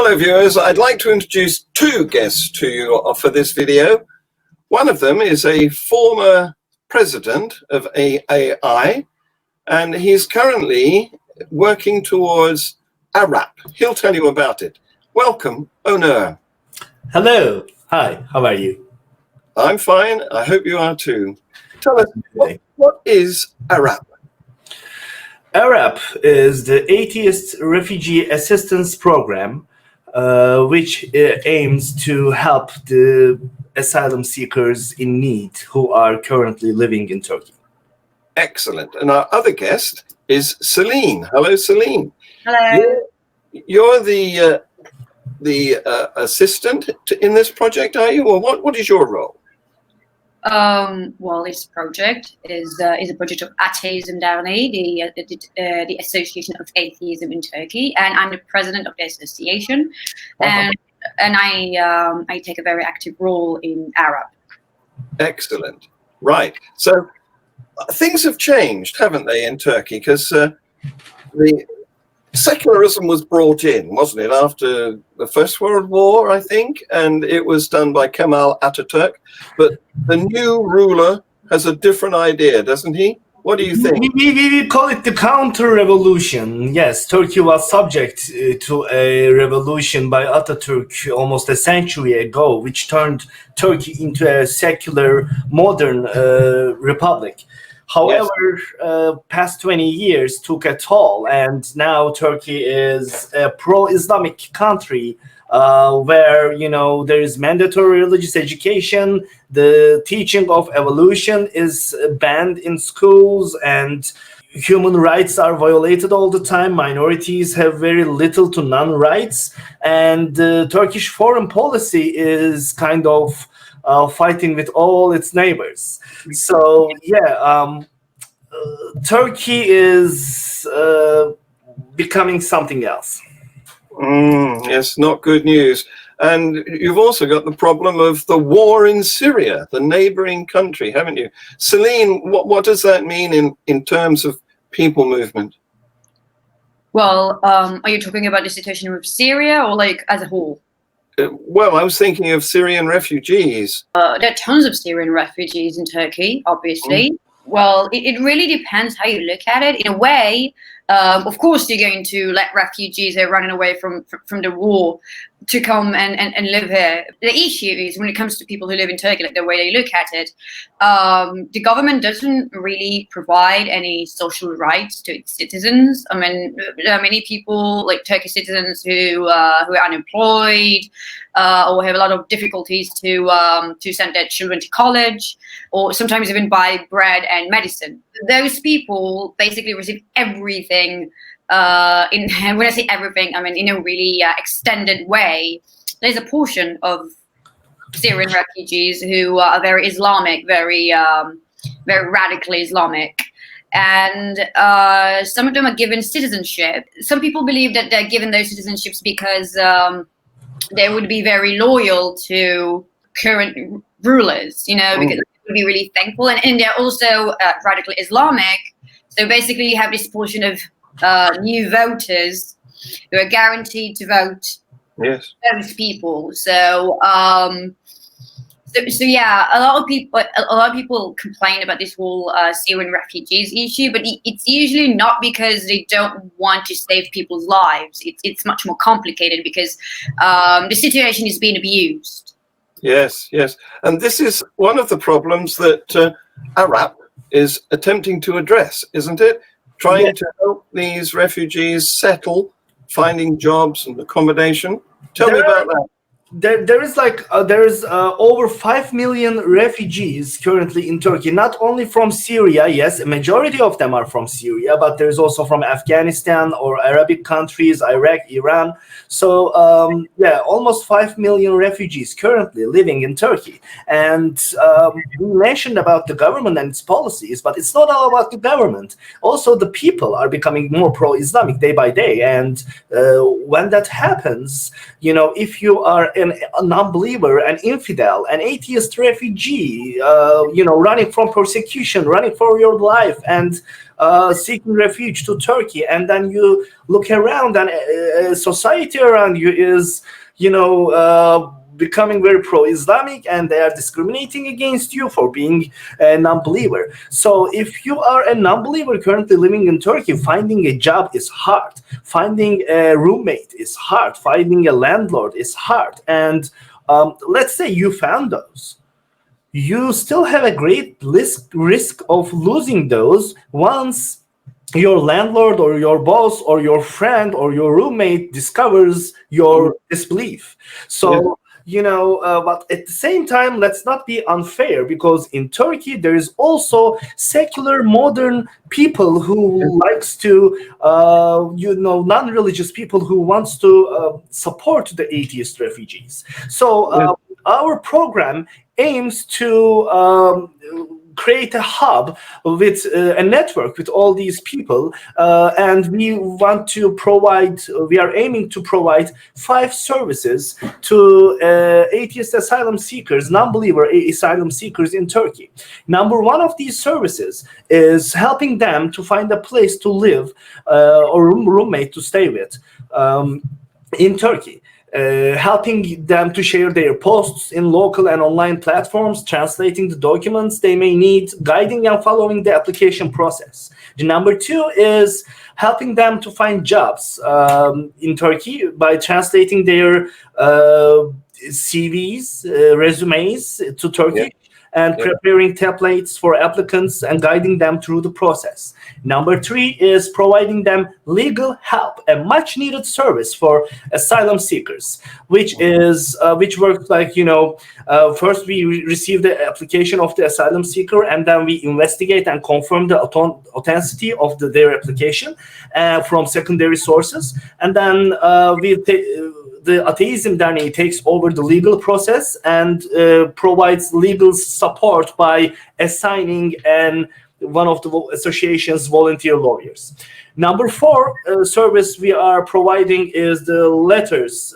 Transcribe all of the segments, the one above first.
Hello viewers, I'd like to introduce two guests to you for this video. One of them is a former president of AI, and he's currently working towards ARAP. He'll tell you about it. Welcome, Onur. Hello. Hi, how are you? I'm fine. I hope you are too. Tell us, what is ARAP? ARAP is the Atheist Refugee Assistance Program, which aims to help the asylum seekers in need who are currently living in Turkey. Excellent. And our other guest is Celine. Hello, Celine. Hello. You're the assistant in this project, are you? Or what is your role? Well, this project is a project of Atheism Derneği, the Association of Atheism in Turkey, and I'm the president of the association, and I take a very active role in ARAP. Excellent. Right. So things have changed, haven't they, in Turkey? Because the secularism was brought in, wasn't it, after the First World War, I think, and it was done by Kemal Atatürk. But the new ruler has a different idea, doesn't he? What do you think? We call it the counter-revolution. Yes, Turkey was subject to a revolution by Atatürk almost a century ago, which turned Turkey into a secular, modern republic. However, yes. Past 20 years took a toll, and now Turkey is a pro-Islamic country where, you know, there is mandatory religious education, the teaching of evolution is banned in schools, and human rights are violated all the time. Minorities have very little to none rights, and the Turkish foreign policy is kind of fighting with all its neighbors. So yeah, Turkey is becoming something else. Yes, not good news. And you've also got the problem of the war in Syria, the neighboring country, haven't you? Celine, what does that mean in terms of people movement? Well, are you talking about the situation with Syria or like as a whole? Well, I was thinking of Syrian refugees. There are tons of Syrian refugees in Turkey, obviously. Well, it really depends how you look at it. In a way, of course, you're going to let refugees who are running away from the war to come and live here. The issue is when it comes to people who live in Turkey, like the way they look at it, the government doesn't really provide any social rights to its citizens. I mean, there are many people, like Turkish citizens, who are unemployed or have a lot of difficulties to send their children to college, or sometimes even buy bread and medicine. Those people basically receive everything. When I say everything, I mean in a really extended way. There's a portion of Syrian refugees who are very Islamic, very radically Islamic, and some of them are given citizenship. Some people believe that they're given those citizenships because they would be very loyal to current rulers, you know, because they would be really thankful, and they're also radically Islamic. So basically, you have this portion of new voters who are guaranteed to vote. Yes. Those people. So yeah, a lot of people complain about this whole Syrian refugees issue, but it's usually not because they don't want to save people's lives. It's much more complicated because the situation is being abused. Yes, yes, and this is one of the problems that ARAP is attempting to address, isn't it? Trying to help these refugees settle, finding jobs and accommodation. Tell me about that. There is over 5 million refugees currently in Turkey, not only from Syria. Yes, a majority of them are from Syria, but there's also from Afghanistan or Arabic countries, Iraq, Iran. So yeah, almost 5 million refugees currently living in Turkey. And we mentioned about the government and its policies, but it's not all about the government. Also, the people are becoming more pro-Islamic day by day. And when that happens, you know, if you are a non-believer, an infidel, an atheist refugee, running from persecution, running for your life, and seeking refuge to Turkey, and then you look around, and society around you is, becoming very pro-Islamic, and they are discriminating against you for being a non-believer. So if you are a non-believer currently living in Turkey, finding a job is hard. Finding a roommate is hard. Finding a landlord is hard. And let's say you found those. You still have a great risk of losing those once your landlord or your boss or your friend or your roommate discovers your disbelief. So, but at the same time, let's not be unfair, because in Turkey there is also secular modern people who likes to, non-religious people who wants to support the atheist refugees. So our program aims to create a hub with a network with all these people, and we are aiming to provide 5 services to atheist asylum seekers, non-believer asylum seekers in Turkey. Number 1 of these services is helping them to find a place to live, or roommate to stay with in Turkey. Helping them to share their posts in local and online platforms, translating the documents they may need, guiding and following the application process. The number 2 is helping them to find jobs in Turkey by translating their CVs, resumes to Turkish, and preparing templates for applicants and guiding them through the process. Number 3 is providing them legal help, a much needed service for asylum seekers, which works like, first we receive the application of the asylum seeker, and then we investigate and confirm the authenticity of their application from secondary sources. And then the atheism then takes over the legal process and provides legal support by assigning one of the association's volunteer lawyers. Number 4 service we are providing is the letters,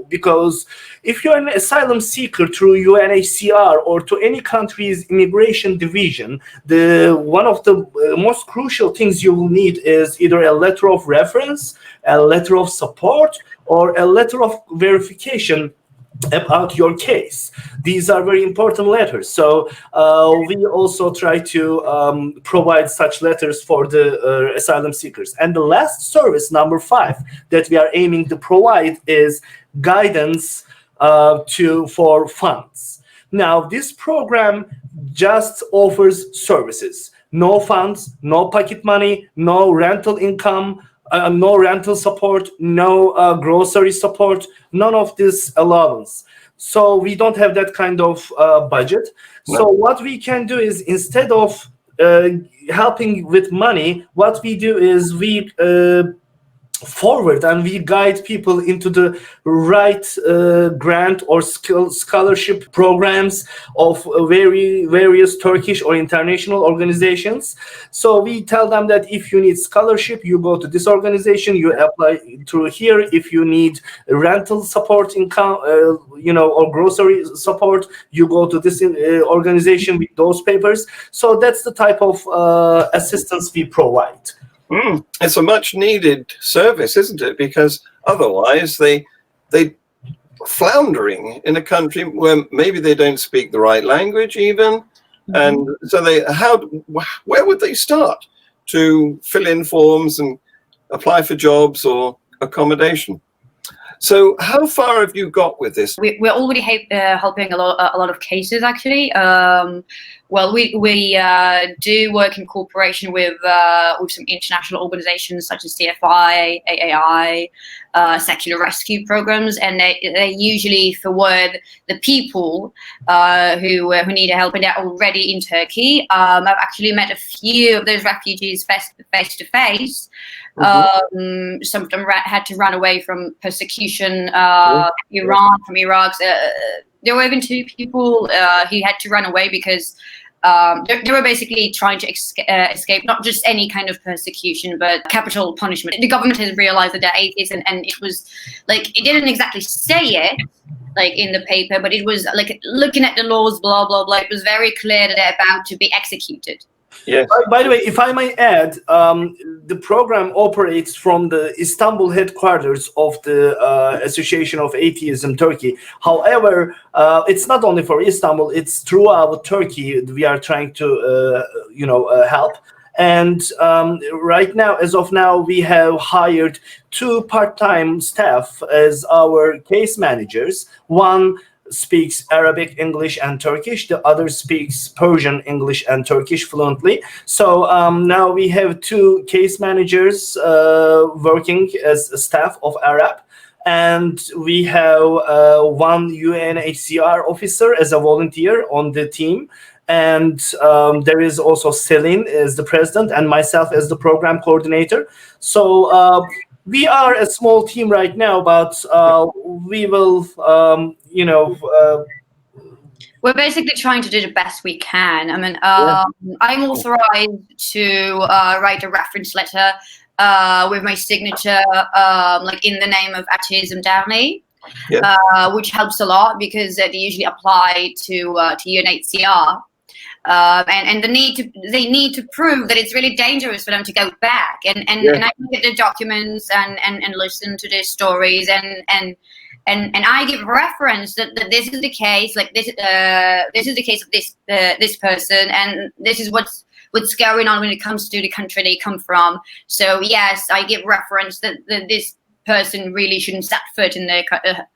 because if you're an asylum seeker through UNHCR or to any country's immigration division, one of the most crucial things you will need is either a letter of reference, a letter of support, or a letter of verification about your case. These are very important letters. So we also try to provide such letters for the asylum seekers. And the last service, number 5, that we are aiming to provide is guidance for funds. Now, this program just offers services. No funds, no pocket money, no rental income, no rental support, no grocery support, none of this allowance. So we don't have that kind of budget. No. So what we can do is, instead of helping with money, what we do is we forward and we guide people into the right grant or scholarship programs of various Turkish or international organizations. So we tell them that if you need scholarship, you go to this organization, you apply through here. If you need rental support, income, or grocery support, you go to this organization with those papers. So that's the type of assistance we provide. It's a much needed service, isn't it? Because otherwise they floundering in a country where maybe they don't speak the right language even. And so where would they start to fill in forms and apply for jobs or accommodation? So how far have you got with this? We're already helping a lot of cases, actually. We do work in cooperation with some international organizations such as CFI, AAI, secular rescue programs, and they usually forward the people who need help, and they're already in Turkey. I've actually met a few of those refugees face to face. Some of them had to run away from persecution, Iran, from Iraq. There were even 2 people who had to run away because they were basically trying to escape not just any kind of persecution, but capital punishment. The government has realized that they're atheists, and it was like, it didn't exactly say it like in the paper, but it was like looking at the laws, blah blah blah. It was very clear that they're about to be executed. Yes. By the way, if I may add, the program operates from the Istanbul headquarters of the Association of Atheism Turkey. However, it's not only for Istanbul; it's throughout Turkey. We are trying to, help. And right now, as of now, we have hired 2 part-time staff as our case managers. One speaks Arabic, English, and Turkish. The other speaks Persian, English, and Turkish fluently. So now we have 2 case managers working as a staff of ARAP. And we have 1 UNHCR officer as a volunteer on the team. And there is also Selin as the president and myself as the program coordinator. So we are a small team right now, but we will, we're basically trying to do the best we can. I mean, I'm authorized to write a reference letter with my signature, like in the name of Atheism Derneği, which helps a lot because they usually apply to UNHCR. And they need to prove that it's really dangerous for them to go back, and I look at the documents and listen to their stories, and I give reference that this is the case, like this is the case of this person, and this is what's going on when it comes to the country they come from. So yes, I give reference that this person really shouldn't set foot in their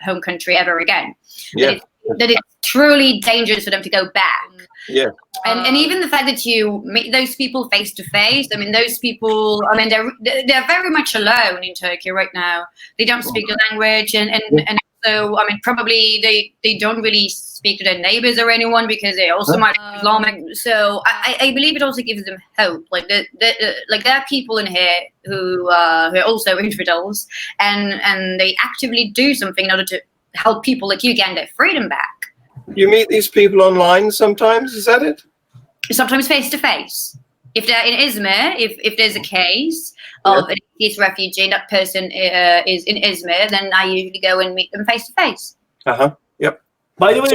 home country ever again. That it's truly dangerous for them to go back. Yeah. And even the fact that you meet those people face to face, I mean, those people, I mean, they're very much alone in Turkey right now. They don't speak the language, and so, I mean, probably they don't really speak to their neighbors or anyone because they also might be Islamic. So I believe it also gives them hope. Like there are people in here who are also infidels, and they actively do something in order to help people like you gain their freedom back. You meet these people online sometimes, is that it? Sometimes face to face. If they're in Izmir, if there's a case of an atheist refugee and that person is in Izmir, then I usually go and meet them face to face. Yep. By the way,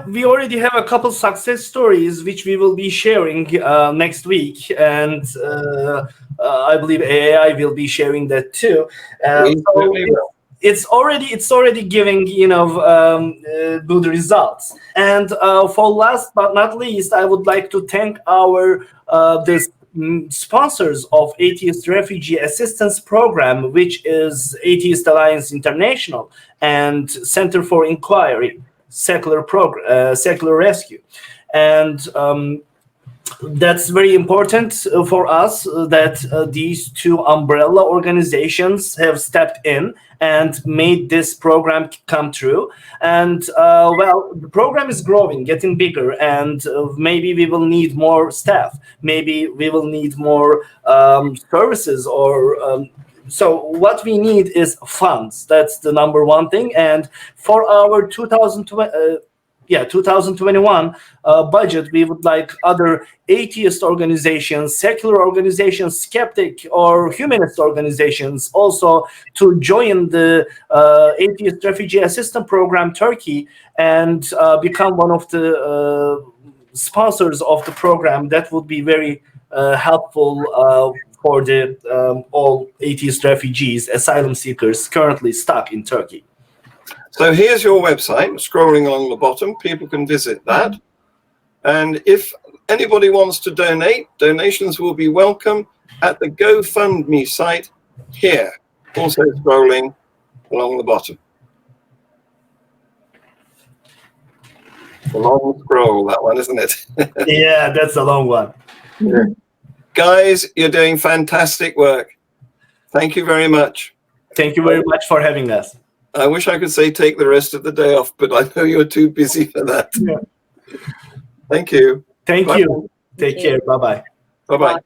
we already have a couple success stories which we will be sharing next week, and I believe AI will be sharing that too. It's already giving good results. And for last but not least, I would like to thank our the sponsors of Atheist Refugee Assistance Program, which is Atheist Alliance International and Center for Inquiry, Secular Rescue, and that's very important for us that these 2 umbrella organizations have stepped in and made this program come true. And the program is growing, getting bigger, and maybe we will need more staff. Maybe we will need more services or so what we need is funds. That's the number one thing. And for our 2021 budget, we would like other atheist organizations, secular organizations, skeptic or humanist organizations also to join the Atheist Refugee Assistance Program Turkey and become one of the sponsors of the program. That would be very helpful for the all atheist refugees, asylum seekers currently stuck in Turkey. So here's your website, scrolling along the bottom. People can visit that. And if anybody wants to donate, donations will be welcome at the GoFundMe site here, also scrolling along the bottom. A long scroll, that one, isn't it? Yeah, that's a long one. Yeah. Guys, you're doing fantastic work. Thank you very much. Thank you very much for having us. I wish I could say take the rest of the day off, but I know you're too busy for that. Yeah. Thank you. Thank Bye. you. Take care. Bye-bye. Bye-bye.